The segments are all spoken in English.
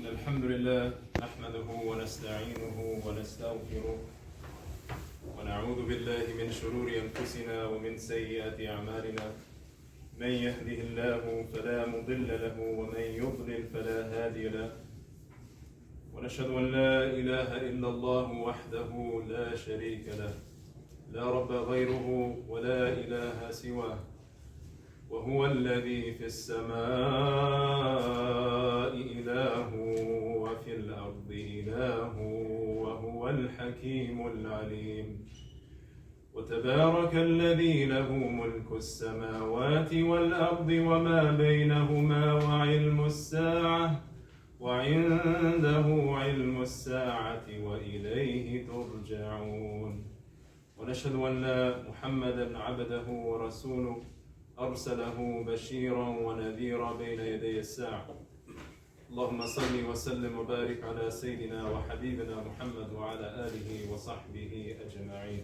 الحمد لله نحمده ونستعينه ونستغفره ونعوذ بالله من شرور أنفسنا ومن سيئات أعمالنا من يهده الله فلا مضل له ومن يضلل فلا هادي له ونشهد أن لا إله إلا الله وحده لا شريك له لا رب غيره ولا إله سواه وهو الذي في السماء إله وفي الأرض إله وهو الحكيم العليم وتبارك الذي له ملك السماوات والأرض وما بينهما وعنده علم الساعة وإليه ترجعون ونشهد أن محمدا عبده ورسوله أرسله بشيرا ونذيرا بين يدي الساعة اللهم صل وسلم وبارك على سيدنا وحبيبنا محمد وعلى آله وصحبه أجمعين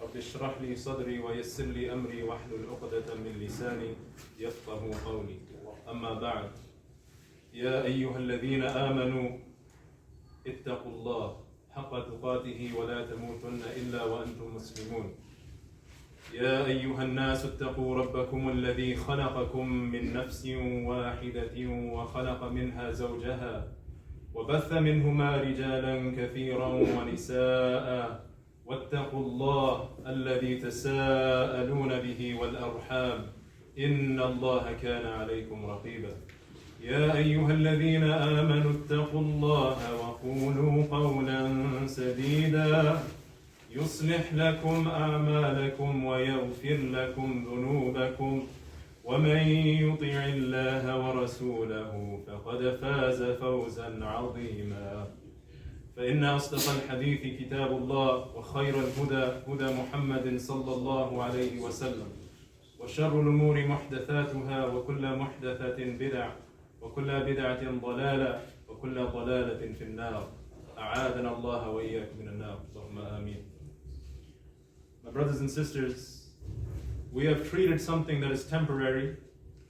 رب اشرح لي صدري ويسر لي أمري واحلل عقدة من لساني يفقه قولي أما بعد يا أيها الذين آمنوا اتقوا الله حق تقاته ولا تموتن إلا وأنتم مسلمون يا أيها الناس اتقوا ربكم الذي خلقكم من نفس واحدة وخلق منها زوجها وبث منهما رجالا كثيرا ونساء واتقوا الله الذي تساءلون به والأرحام إن الله كان عليكم رقيبا يا أيها الذين آمنوا اتقوا الله وقولوا قولا سديدا يصلح لكم أعمالكم ويغفر لكم ذنوبكم ومن يطع الله ورسوله فقد فاز فوزا عظيما فإن أصدق الحديث كتاب الله وخير الهدى هدى محمد صلى الله عليه وسلم وشر الأمور محدثاتها وكل محدثة بدعة وكل بدعة ضلالة وكل ضلالة في النار أعاذنا الله وإياكم من النار اللهم آمين. My brothers and sisters, we have treated something that is temporary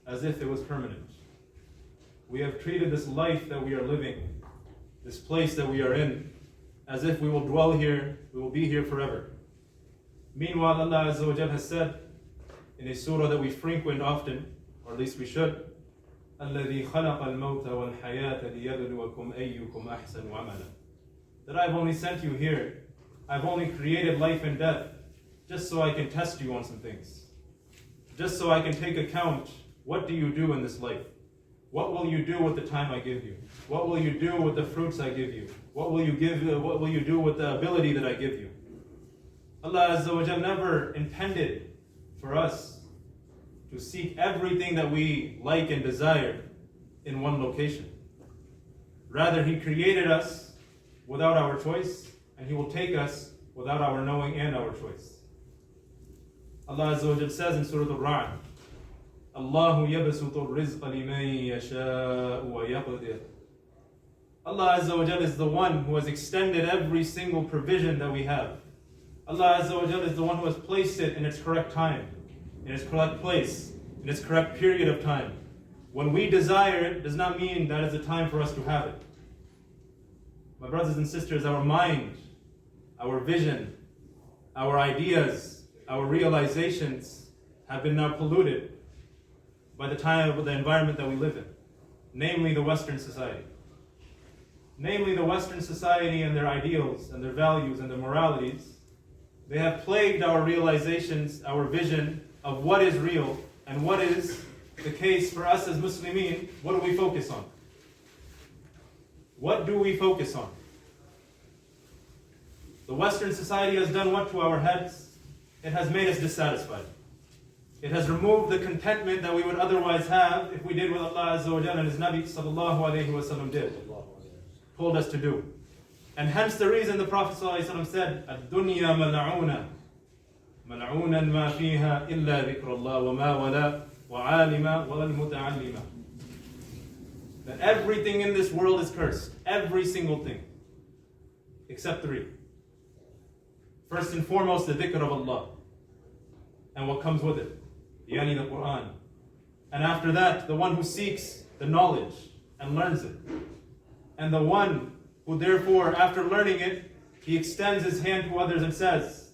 as if it was permanent. We have treated this life that we are living, this place that we are in, as if we will dwell here, we will be here forever. Meanwhile, Allah Azza wa Jal has said in a surah that we frequent often, or at least we should, الَّذِي خَلَقَ الْمَوْتَ وَالْحَيَاةَ لِيَبْلُوَكُمْ أَيُّكُمْ أَحْسَنُ عَمَلًا. That I've only sent you here, I've only created life and death, just so I can test you on some things. Just so I can take account, what do you do in this life? What will you do with the time I give you? What will you do with the fruits I give you? What will you do with the ability that I give you? Allah Azza wa Jal never intended for us to seek everything that we like and desire in one location. Rather, He created us without our choice, and He will take us without our knowing and our choice. Allah Azza wa Jal says in Surah Al-Ra'd, Allahu yabsutu rizqa liman yasha'u wa yaqdir. Allah Azza wa Jal is the one who has extended every single provision that we have. Allah Azza wa Jal is the one who has placed it in its correct time, in its correct place, in its correct period of time. When we desire it, does not mean that is the time for us to have it. My brothers and sisters, our mind, our vision, our ideas, our realizations have been now polluted by the environment that we live in, namely the Western society. Namely the Western society and their ideals and their values and their moralities. They have plagued our realizations, our vision of what is real and what is the case for us as Muslimin. What do we focus on? What do we focus on? The Western society has done what to our heads? It has made us dissatisfied. It has removed the contentment that we would otherwise have if we did what Allah Azza wa Jalla and His Nabi sallallahu alayhi wa sallam told us to do. And hence the reason the Prophet sallallahu alayhi wa sallam said, الدنيا ملعونة ملعونا ما فيها إلا ذكر الله وما ولا وعالما ولا المتعلمة. That everything in this world is cursed. Every single thing. Except three. First and foremost, the dhikr of Allah and what comes with it, yani the Quran. And after that, the one who seeks the knowledge and learns it. and the one who therefore, after learning it, he extends his hand to others and says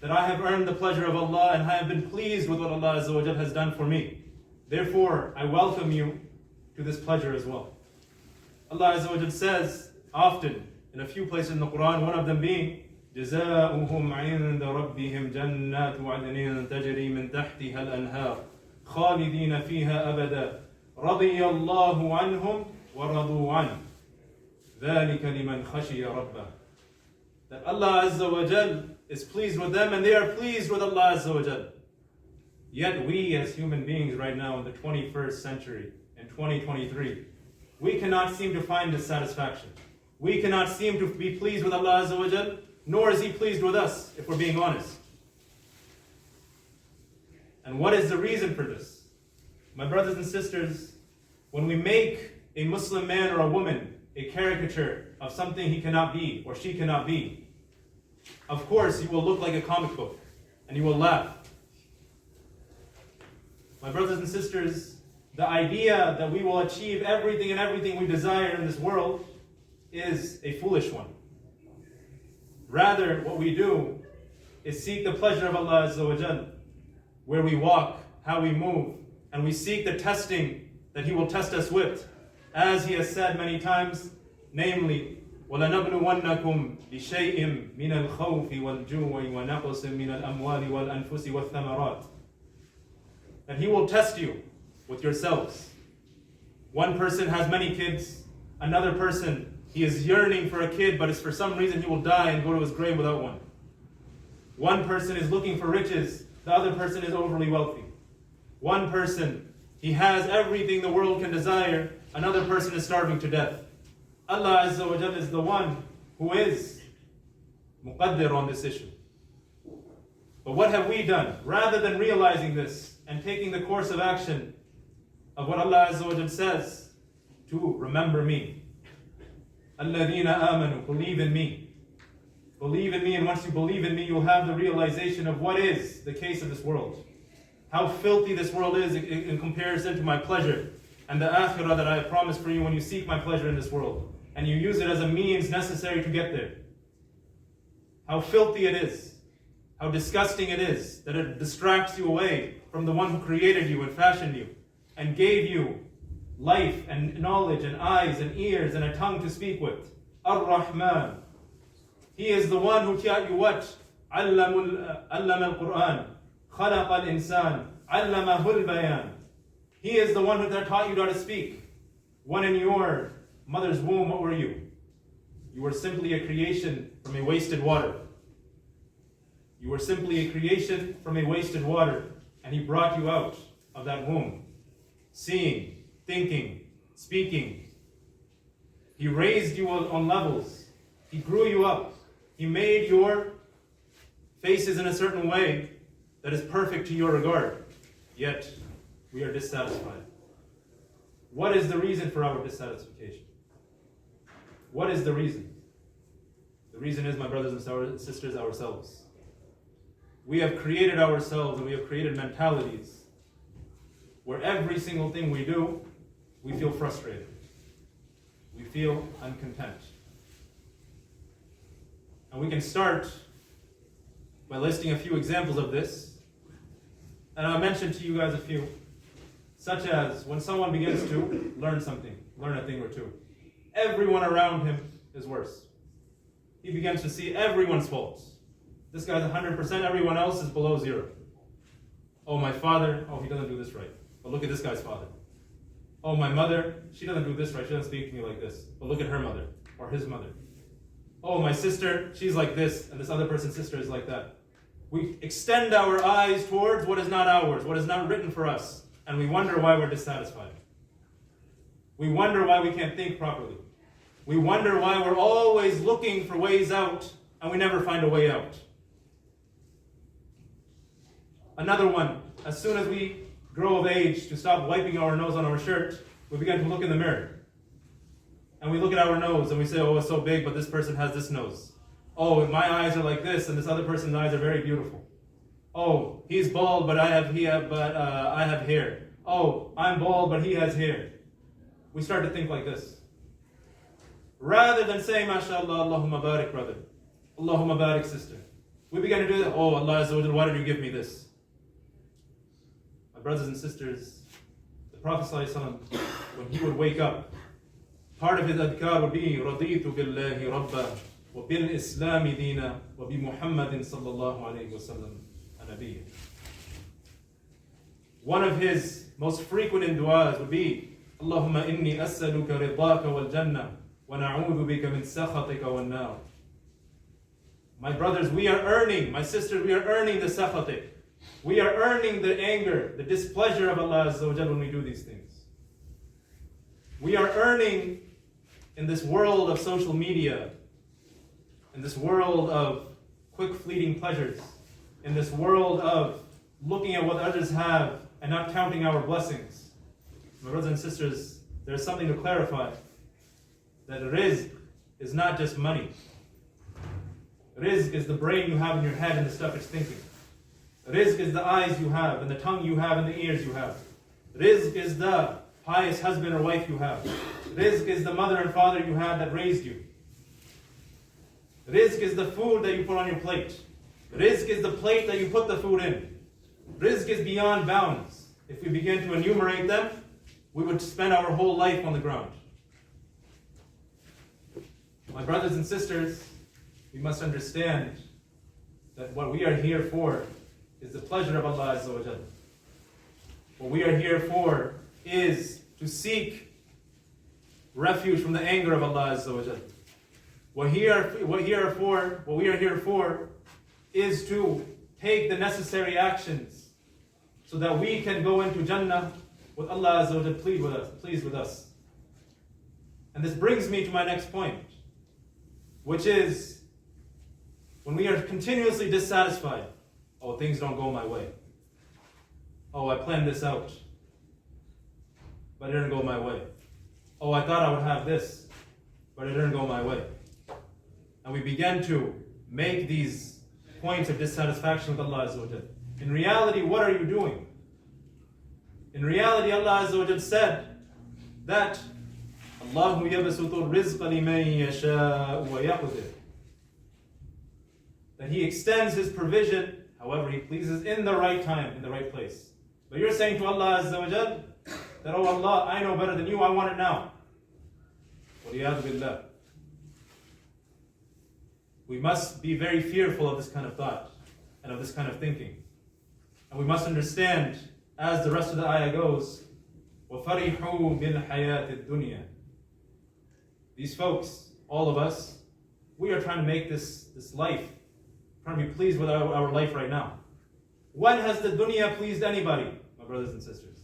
that I have earned the pleasure of Allah and I have been pleased with what Allah Azza wa Jal has done for me. Therefore, I welcome you to this pleasure as well. Allah Azza wa Jal says often in a few places in the Quran, one of them being جزاؤهم عند ربهم جنات عدن تجري من تحتها الأنهار خالدين فيها أبدا رضي الله عنهم ورضوا عنه ذلك لمن خشي ربه. That Allah Azza wa Jal is pleased with them and they are pleased with Allah Azza wa Jal. Yet we as human beings right now in the 21st century, in 2023, we cannot seem to find this satisfaction. We cannot seem to be pleased with Allah Azza wa Jal, nor is He pleased with us, if we're being honest. And what is the reason for this? My brothers and sisters, when we make a Muslim man or a woman a caricature of something he cannot be or she cannot be, of course you will look like a comic book and you will laugh. My brothers and sisters, the idea that we will achieve everything we desire in this world is a foolish one. Rather, what we do is seek the pleasure of Allah Azza wa Jal, where we walk, how we move, and we seek the testing that He will test us with. As He has said many times, namely, وَلَنَبْلُوَنَّكُمْ بِشَيْءٍ مِنَ الْخَوْفِ وَالْجُوعِ وَنَقْصٍ مِنَ الْأَمْوَالِ وَالْأَنفُسِ وَالثَّمَرَاتِ. That He will test you with yourselves. One person has many kids, another person, he is yearning for a kid, but it's for some reason he will die and go to his grave without one. One person is looking for riches, the other person is overly wealthy. One person, he has everything the world can desire, another person is starving to death. Allah Azza wa Jal is the one who is muqaddir on this issue. But what have we done? Rather than realizing this and taking the course of action of what Allah Azza wa Jal says, to remember me. الَّذِينَ آمَنُوا, believe in me. Believe in me, and once you believe in me, you'll have the realization of what is the case of this world. How filthy this world is in comparison to my pleasure and the akhirah that I have promised for you when you seek my pleasure in this world. And you use it as a means necessary to get there. How filthy it is. How disgusting it is that it distracts you away from the one who created you and fashioned you and gave you life and knowledge and eyes and ears and a tongue to speak with. Ar-Rahman. He is the one who taught you what? Allama al-Quran. Khalaqa al-Insan. Allamahu al-Bayan. He is the one who taught you how to speak. When in your mother's womb, what were you? You were simply a creation from a wasted water. You were simply a creation from a wasted water. And He brought you out of that womb. Seeing, thinking, speaking. He raised you on levels. He grew you up. He made your faces in a certain way that is perfect to your regard. Yet, we are dissatisfied. What is the reason for our dissatisfaction? What is the reason? The reason is, my brothers and sisters, ourselves. We have created ourselves and we have created mentalities where every single thing we do, we feel frustrated. We feel uncontent. And we can start by listing a few examples of this. And I'll mention to you guys a few. Such as when someone begins to learn something, learn a thing or two, everyone around him is worse. He begins to see everyone's faults. This guy's 100%, everyone else is below 0. Oh, my father, oh, he doesn't do this right. But look at this guy's father. Oh, my mother, she doesn't do this right. She doesn't speak to me like this. But look at her mother or his mother. Oh, my sister, she's like this, and this other person's sister is like that. We extend our eyes towards what is not ours, what is not written for us, and we wonder why we're dissatisfied. We wonder why we can't think properly. We wonder why we're always looking for ways out, and we never find a way out. Another one, as soon as we grow of age to stop wiping our nose on our shirt, we begin to look in the mirror. And we look at our nose and we say, oh, it's so big, but this person has this nose. Oh, my eyes are like this, and this other person's eyes are very beautiful. Oh, he's bald, but I have hair. Oh, I'm bald, but he has hair. We start to think like this. Rather than saying, MashaAllah, Allahumma barik, brother. Allahumma barik, sister. We began to do that. Oh, Allah Azza wa Jal, why did you give me this? My brothers and sisters, the Prophet ﷺ, when he would wake up, part of his adhkar would be, رَضِيتُ بِاللَّهِ رَبَّا وَبِالْإِسْلَامِ دِينًا وَبِمُحَمَّدٍ صَلَّى اللَّهُ عَلَيْهِ وَسَلَّمَ نَبِيًّا. One of his most frequent in du'as would be, Allahumma inni as'aluka ridaka wal jannah wa na'udhu bika min sakhatika wal nar. My brothers, we are earning, my sisters, we are earning the sakhatik. We are earning the anger, the displeasure of Allah Azza wa Jal when we do these things. We are earning in this world of social media, in this world of quick fleeting pleasures, in this world of looking at what others have and not counting our blessings. My brothers and sisters, there's something to clarify, that rizq is not just money. Rizq is the brain you have in your head and the stuff it's thinking. Rizq is the eyes you have and the tongue you have and the ears you have. Rizq is the pious husband or wife you have. Rizq is the mother and father you had that raised you. Rizq is the food that you put on your plate. Rizq is the plate that you put the food in. Rizq is beyond bounds. If we begin to enumerate them, we would spend our whole life on the ground. My brothers and sisters, we must understand that what we are here for is the pleasure of Allah Azza wa Jalla. What we are here for is to seek refuge from the anger of Allah Azza wa Jalla. What we are here for is to take the necessary actions so that we can go into Jannah with Allah Azza wa Jalla pleased with us. And this brings me to my next point, which is when we are continuously dissatisfied. Oh, things don't go my way. Oh, I planned this out, but it didn't go my way. Oh, I thought I would have this, but it didn't go my way. And we began to make these points of dissatisfaction with Allah Azza wa Jal. In reality, what are you doing? In reality, Allah Azza wa Jal said that Allahu yabsutu rizqa liman yasha'u wa yaqdir. That He extends His provision however He pleases in the right time, in the right place. But you're saying to Allah Azza wa Jal that, oh Allah, I know better than you, I want it now. وَلِيَعْذُ بِاللَّهِ. We must be very fearful of this kind of thought and of this kind of thinking. And we must understand, as the rest of the ayah goes, وَفَرِحُوا بِالْحَيَاةِ الدُّنْيَا. These folks, all of us, we are trying to make this life, trying to be pleased with our life right now. When has the dunya pleased anybody, my brothers and sisters?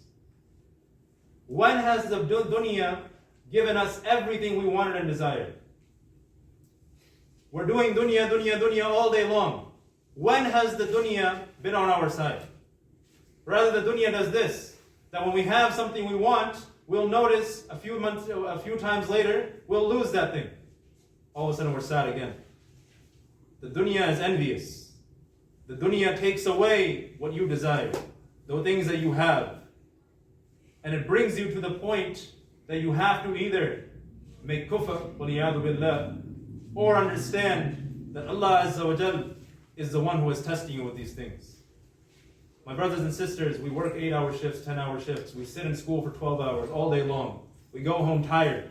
When has the dunya given us everything we wanted and desired? We're doing dunya, dunya, dunya all day long. When has the dunya been on our side? Rather, the dunya does this, that when we have something we want, we'll notice a few times later, we'll lose that thing. All of a sudden we're sad again. The dunya is envious. The dunya takes away what you desire, the things that you have. And it brings you to the point that you have to either make kufr, waliyadu billah, or understand that Allah Azza wa Jal is the one who is testing you with these things. My brothers and sisters, we work 8-hour shifts, 10-hour shifts. We sit in school for 12 hours all day long. We go home tired.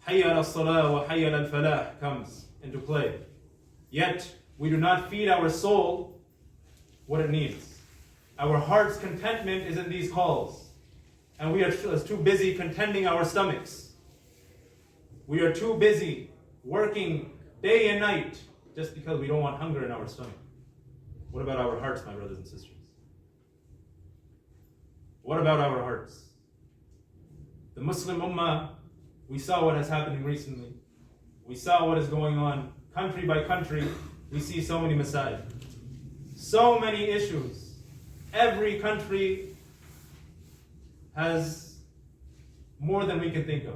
Hayya al-salah wa hayya al-falah comes into play. Yet, we do not feed our soul what it needs. Our heart's contentment is in these calls. And we are too busy contending our stomachs. We are too busy working day and night just because we don't want hunger in our stomach. What about our hearts, my brothers and sisters? What about our hearts? The Muslim Ummah, we saw what has happened recently. We saw what is going on country by country. We see so many masail. So many issues. Every country has more than we can think of.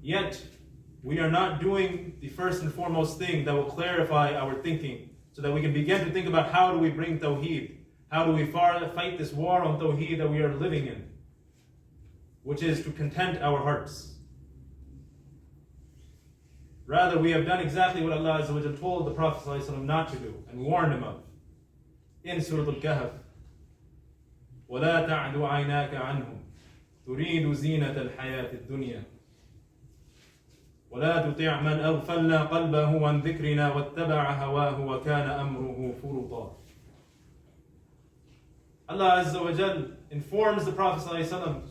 Yet, we are not doing the first and foremost thing that will clarify our thinking so that we can begin to think about how do we bring Tawheed, how do we fight this war on Tawheed that we are living in, which is to content our hearts. Rather, we have done exactly what Allah Azza wa Jal told the Prophet ﷺ not to do and warned him of. In Surah Al-Kahf, وَلَا تَعْدُ عَيْنَاكَ عَنْهُمْ تُرِيدُ زِينَةَ الْحَيَاةِ الدُّنْيَا وَلَا تُطِعْ مَنْ أَغْفَلْنَا قَلْبَهُ عَنْ ذِكْرِنَا وَاتَّبَعَ هَوَاهُ وَكَانَ أَمْرُهُ فُرُطًا. Allah Azza wa Jal informs the Prophet ﷺ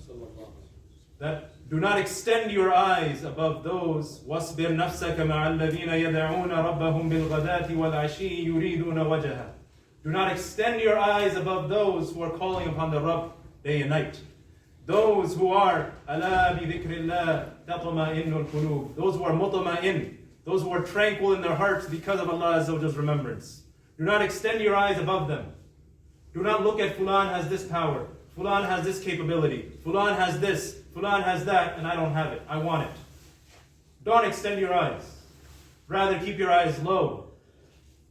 that do not extend your eyes above those وَاصْبِرْ نَفْسَكَ مَعَ الَّذِينَ يَدْعُونَ رَبَّهُمْ بِالْغَدَاةِ وَالْعَشِيِّ يُرِيدُونَ وَجْهَهُ. Do not extend your eyes above those who are calling upon the Rabb day and night. Those who are أَلَا بِذِكْرِ اللَّهِ تَطْمَئِنُّ الْقُلُوبِ. Those who are مُطْمَئِن. Those who are tranquil in their hearts because of Allah Azza wa Jall's remembrance. Do not extend your eyes above them. Do not look at Fulan has this power, Fulan has this capability, Fulan has this, Fulan has that, and I don't have it. I want it. Don't extend your eyes. Rather, keep your eyes low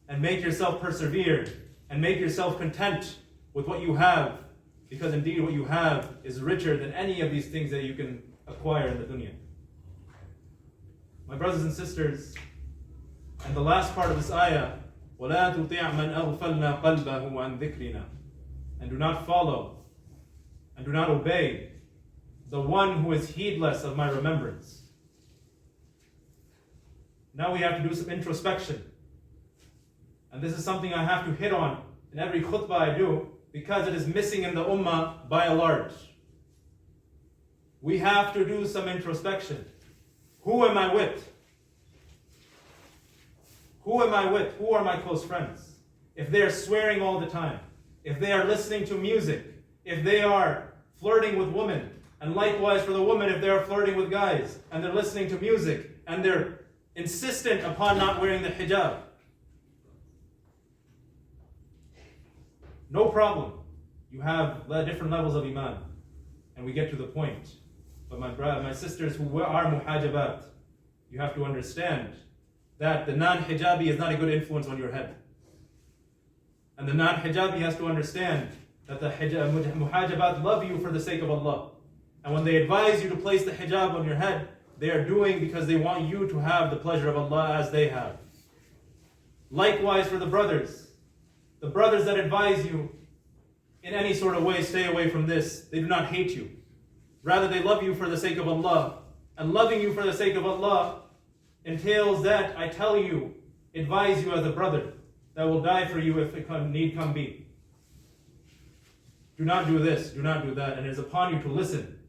and make yourself persevere and make yourself content with what you have, because indeed what you have is richer than any of these things that you can acquire in the dunya. My brothers and sisters, and the last part of this ayah, وَلَا تُطِعْ مَنْ أَغْفَلْنَا قَلْبَهُ عَنْ ذِكْرِنَا. And do not follow and do not obey the one who is heedless of my remembrance. Now we have to do some introspection. And this is something I have to hit on in every khutbah I do, because it is missing in the ummah by and large. We have to do some introspection. Who am I with? Who am I with? Who are my close friends? If they are swearing all the time, if they are listening to music, if they are flirting with women, and likewise for the women, if they are flirting with guys, and they're listening to music, and they're insistent upon not wearing the hijab, no problem. You have different levels of iman, and we get to the point. But my sisters who are muhajabat, you have to understand that the non-hijabi is not a good influence on your head. And the non-hijabi has to understand that the muhajabat love you for the sake of Allah. And when they advise you to place the hijab on your head, they are doing because they want you to have the pleasure of Allah as they have. Likewise for the brothers that advise you in any sort of way, stay away from this. They do not hate you. Rather, they love you for the sake of Allah. And loving you for the sake of Allah entails that I tell you, advise you as a brother that will die for you if need come be. Do not do this, do not do that, and it is upon you to listen.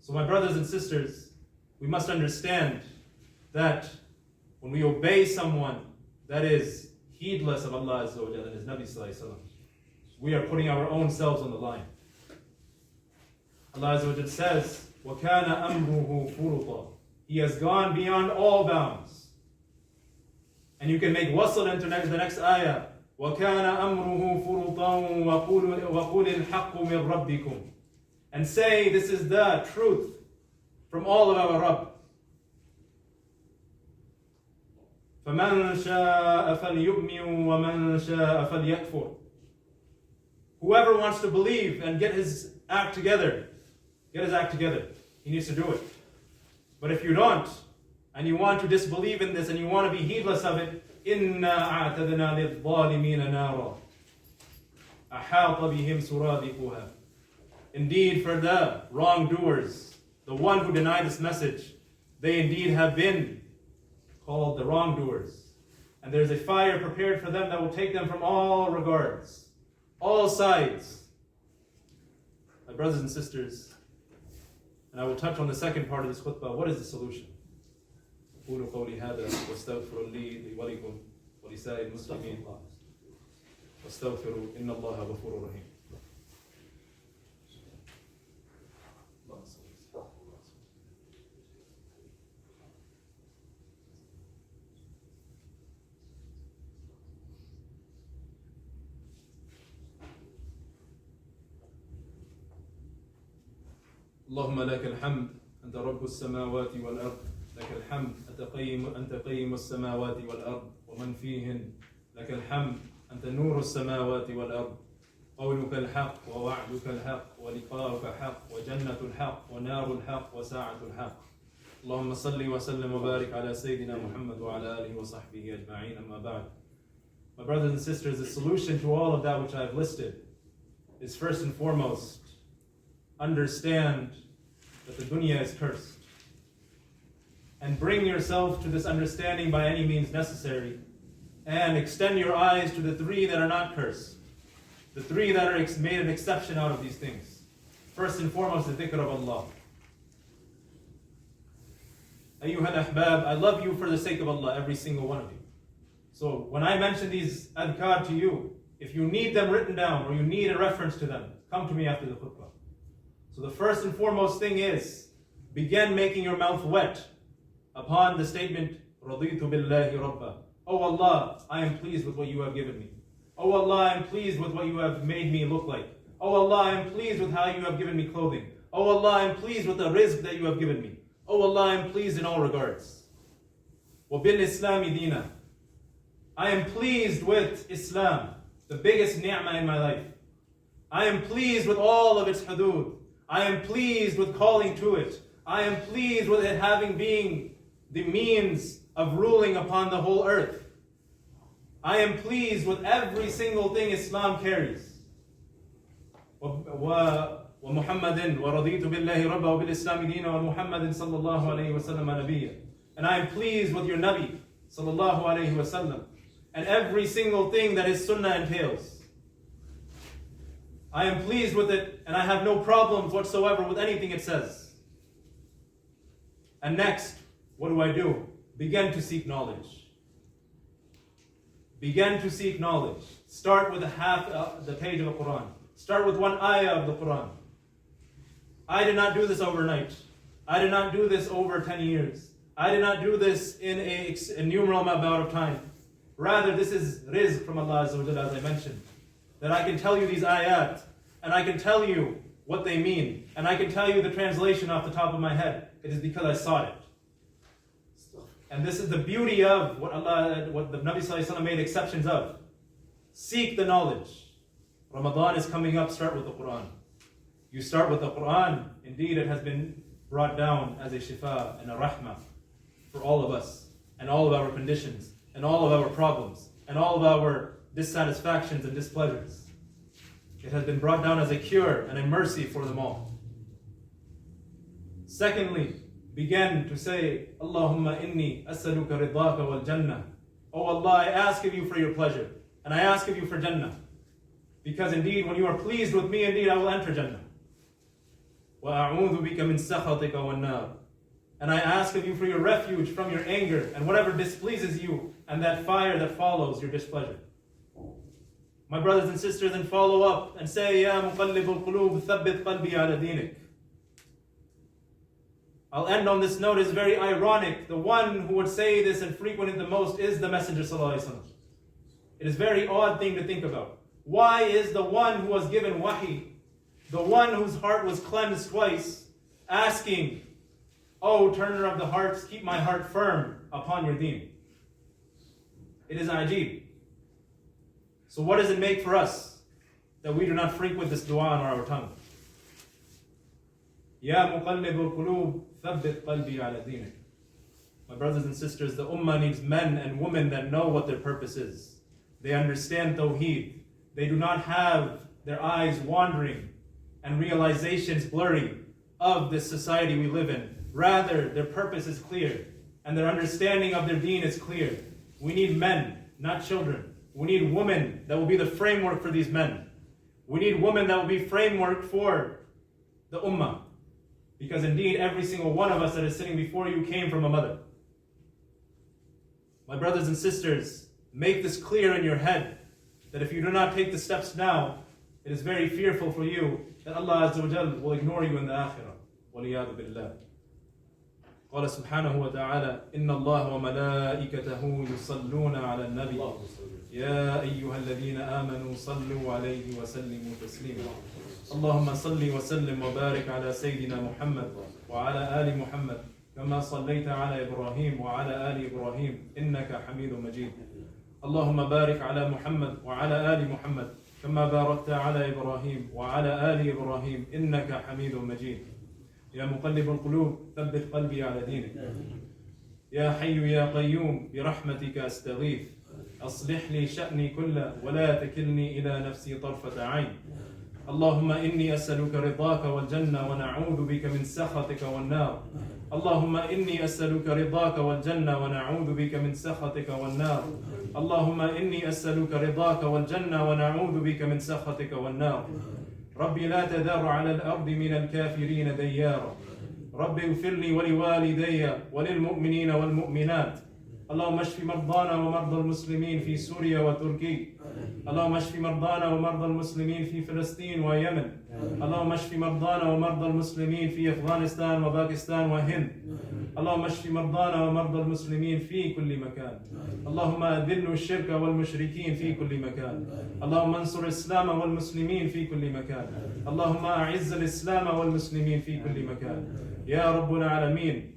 So my brothers and sisters, we must understand that when we obey someone that is heedless of Allah Azza wa Jalla and His Nabi Sallallahu Alaihi Wasallam, we are putting our own selves on the line. Allah Azza wa Jalla says, وَكَانَ أَمْرُهُ فُرُطًا. He has gone beyond all bounds. And you can make wasl into the next ayah. وَكَانَ أَمْرُهُ فُرُطًا وَقُلِ الْحَقُّ مِنْ رَبِّكُمْ. And say, this is the truth from all of our Rabb. فَمَنْ شَاءَ فَلْيُؤْمِنْ وَمَنْ شَاءَ فَلْيَكْفُرْ. Whoever wants to believe and get his act together, he needs to do it. But if you don't, and you want to disbelieve in this, and you want to be heedless of it, إِنَّا أَعْتَدْنَا لِلظَّالِمِينَ نَارًا أَحَاطَ بِهِمْ سُرَادِقُهَا. Indeed, for the wrongdoers, the one who denied this message, they indeed have been called the wrongdoers. And there's a fire prepared for them that will take them from all regards, all sides. My brothers and sisters, and I will touch on the second part of this khutbah. What is the solution? أقول قولي هذا واستغفر لي ولكم ولسائر المسلمين واستغفروا إن الله غفور رحيم. اللهم لك الحمد أنت رب السماوات والأرض لك الحمد أنت قيم السماوات والأرض ومن فيهن لك الحمد أنت نور السماوات والأرض قولك الحق ووعدك الحق ولقاؤك حق وجنة الحق ونار الحق وساعة الحق. اللهم صل وسلم وبارك على سيدنا محمد وعلى آله وصحبه أجمعين. أما بعد. My brothers and sisters, the solution to all of that which I've listed is first and foremost, understand that the dunya is cursed. And bring yourself to this understanding by any means necessary. And extend your eyes to the three that are not cursed. The three that are made an exception out of these things. First and foremost, the dhikr of Allah. Ayyuha al-ahbab, I love you for the sake of Allah, every single one of you. So when I mention these adhkar to you, if you need them written down or you need a reference to them, come to me after the khutbah. So the first and foremost thing is, begin making your mouth wet upon the statement, رَضِيتُ بِاللَّهِ رَبَّا. Oh Allah, I am pleased with what you have given me. Oh Allah, I am pleased with what you have made me look like. Oh Allah, I am pleased with how you have given me clothing. Oh Allah, I am pleased with the rizq that you have given me. Oh Allah, I am pleased in all regards. وَبِالْإِسْلَامِ دِينًا. I am pleased with Islam, the biggest ni'mah in my life. I am pleased with all of its hudud. I am pleased with calling to it. I am pleased with it having been the means of ruling upon the whole earth. I am pleased with every single thing Islam carries. وَمُحَمَّدٍ وَرَضِيتُ بِاللَّهِ رَبَّا وَبِالْإِسْلَامِ دِينًا وَمُحَمَّدٍ صَلَّى اللَّهُ عَلَيْهِ وَسَلَّمَ نَبِيًّا. And I am pleased with your Nabi sallallahu alayhi wasallam and every single thing that his sunnah entails. I am pleased with it and I have no problems whatsoever with anything it says. And next, what do? Begin to seek knowledge. Begin to seek knowledge. Start with the page of the Quran. Start with one ayah of the Quran. I did not do this overnight. I did not do this over 10 years. I did not do this in an innumerable amount of time. Rather, this is rizq from Allah Azza wa Jalla, as I mentioned. That I can tell you these ayat, and I can tell you what they mean, and I can tell you the translation off the top of my head. It is because I sought it. And this is the beauty of what the Nabi Sallallahu Alaihi Wasallam made exceptions of. Seek the knowledge. Ramadan is coming up, start with the Quran. You start with the Quran, indeed it has been brought down as a shifa and a rahmah for all of us, and all of our conditions, and all of our problems, and all of our dissatisfactions and displeasures. It has been brought down as a cure and a mercy for them all. Secondly, begin to say, Allahumma inni as'aluka ridaka wal jannah. Oh Allah, I ask of you for your pleasure, and I ask of you for Jannah. Because indeed, when you are pleased with me, indeed I will enter Jannah. وَأَعُوذُ بِكَ مِن سَخَطِكَ وَالنَّارِ. And I ask of you for your refuge from your anger and whatever displeases you and that fire that follows your displeasure. My brothers and sisters, then follow up and say, يَا مُقَلِّبُ الْقُلُوبِ ثَبِّتْ قَلْبِي عَلَى دِينِكَ. I'll end on this note. It's very ironic. The one who would say this and frequent it the most is the Messenger Sallallahu Alaihi Wasallam. It is a very odd thing to think about. Why is the one who was given wahi, the one whose heart was cleansed twice, asking, "Oh, turner of the hearts, keep my heart firm upon your deen"? It is ajib. So what does it make for us that we do not frequent this dua on our tongue? Ya muqallib al-qulub, thabbit qalbi ala dinik. My brothers and sisters, the ummah needs men and women that know what their purpose is. They understand tawheed. They do not have their eyes wandering and realizations blurry of this society we live in. Rather, their purpose is clear and their understanding of their deen is clear. We need men, not children. We need women that will be the framework for these men. We need women that will be framework for the ummah. Because indeed, every single one of us that is sitting before you came from a mother. My brothers and sisters, make this clear in your head that if you do not take the steps now, it is very fearful for you that Allah Azza wa Jal will ignore you in the akhirah. وَلِيَاذُ بِاللَّهِ. قال سبحانه وتعالى إن الله وملائكته يصلون على النبي يا أيها الذين آمنوا صلوا عليه وسلموا تسليما اللهم صل وسلم وبارك على سيدنا محمد وعلى آل محمد كما صليت على إبراهيم وعلى آل إبراهيم إنك حميد مجيد اللهم بارك على محمد وعلى آل محمد كما باركت على إبراهيم وعلى آل إبراهيم إنك حميد مجيد. يا مقلب القلوب ثبت قلبي على دينك. يا حي يا قيوم برحمتك أستغيث، أصلح لي شأني كله ولا تكلني إلى نفسي طرفة عين. اللهم إني أسألك رضاك والجنة ونعوذ بك من سخطك والنار. اللهم إني أسألك رضاك والجنة ونعوذ بك من سخطك والنار. اللهم إني أسألك رضاك والجنة ونعوذ بك من سخطك والنار. ربي لا تذر على الأرض من الكافرين ديارا. ربي اغفر لي ولوالدي وللمؤمنين والمؤمنات. اللهم اشف مرضانا ومرضى المسلمين في سوريا وتركيا. اللهم اشف مرضانا ومرضى المسلمين في فلسطين ويمن. اللهم اشف مرضانا ومرضى المسلمين في أفغانستان وباكستان وهند. اللهم اشف مرضانا ومرضى المسلمين في كل مكان. اللهم أذل الشرك والمشركين في كل مكان. اللهم انصر الإسلام والمسلمين في كل مكان. اللهم أعز الإسلام والمسلمين في كل مكان يا رب العالمين.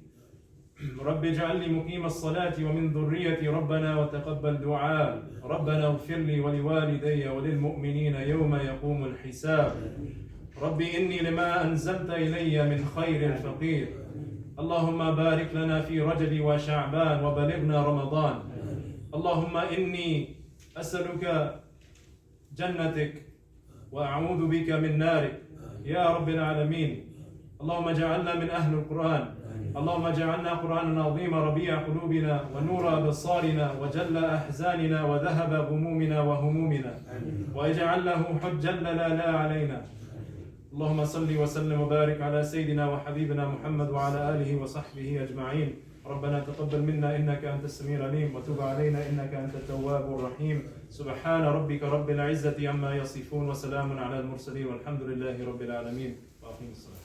رب اجعلني مقيم الصلاة ومن ذريتي ربنا وتقبل دعاء. ربنا اغفر لي ولوالدي وللمؤمنين يوم يقوم الحساب. ربي إني لما أنزلت إلي من خير فقير. اللهم بارك لنا في رجب وشعبان وبلغنا رمضان. اللهم إني أسألك جنتك وأعوذ بك من نارك يا رب العالمين. اللهم اجعلنا من أهل القرآن. اللهم اجعلنا قرآنا عظيما ربيع قلوبنا ونور أبصارنا وجل أحزاننا وذهب غمومنا وهمومنا واجعله حجا لنا لا علينا. اللهم صل وسلم وبارك على سيدنا وحبيبنا محمد وعلى آله وصحبه أجمعين. ربنا تقبل منا إنك أنت السميع العليم وتب علينا إنك أنت التواب الرحيم. سبحان ربك رب العزة عما يصفون وسلام على المرسلين والحمد لله رب العالمين. وأقيم الصلاة.